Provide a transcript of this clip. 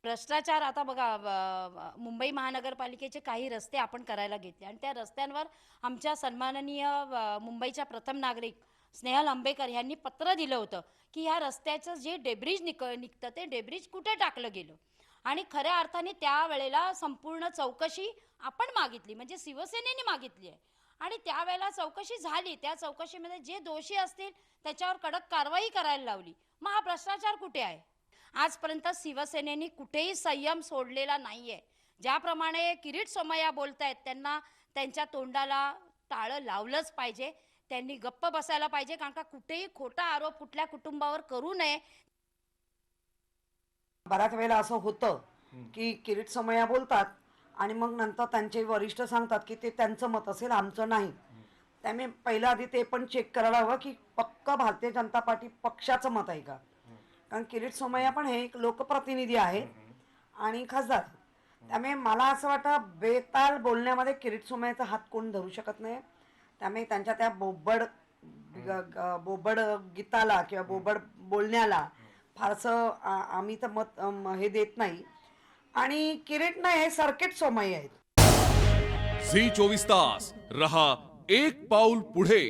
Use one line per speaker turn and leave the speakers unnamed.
भ्रष्टाचार आता बघा मुंबई महानगरपालिकेचे काही रस्ते आपण करायला घेतले आणि त्या रस्त्यांवर आमच्या सन्माननीय मुंबईच्या प्रथम नागरिक स्नेहल अंबेकर यांनी पत्र दिलं होतं की ह्या रस्त्याचं जे डेब्रिज निघतं ते डेब्रिज कुठे टाकलं गेलं आणि खऱ्या अर्थाने त्यावेळेला संपूर्ण चौकशी आपण मागितली, म्हणजे शिवसेनेने मागितली आहे आणि त्यावेळेला चौकशी झाली. त्या चौकशीमध्ये जे दोषी असतील त्याच्यावर कडक कारवाई करायला लावली. मग हा भ्रष्टाचार कुठे आहे? आजपर्यंत शिवसेनेने कुठेही संयम सोडलेला नाहीये. ज्याप्रमाणे किरीट सोमय्या बोलतायत त्यांना त्यांच्या तोंडाला टाळं लावलंच पाहिजे. त्यांनी गप्प बसायला पाहिजे, कारण का कुठेही खोटा आरोप कुठल्या कुटुंबावर करू नये.
बऱ्याच वेळेला असं होतं की किरीट सोमय्या बोलतात आणि मग नंतर त्यांचे वरिष्ठ सांगतात की ते त्यांचं मत असेल, आमचं नाही. त्यामुळे पहिलं आधी ते पण चेक करायला हवं की पक्क भारतीय जनता पार्टी पक्षाचं मत आहे का. कारण किरीट सोमय्या पण हे एक लोकप्रतिनिधी आहेत आणि खासदार. त्यामुळे मला असं वाटतं बेताल बोलण्यामध्ये किरीट सोमय्याचा हात कोण धरू शकत नाही. त्यामुळे त्यांच्या त्या बोबड गीताला किंवा बोबड बोलण्याला फारसं आम्ही तर मत हे देत नाही. आणि किरीट नाही, हे सर्किट सोमय्या आहेत.
झी 24 तास रहा एक पाऊल पुढे.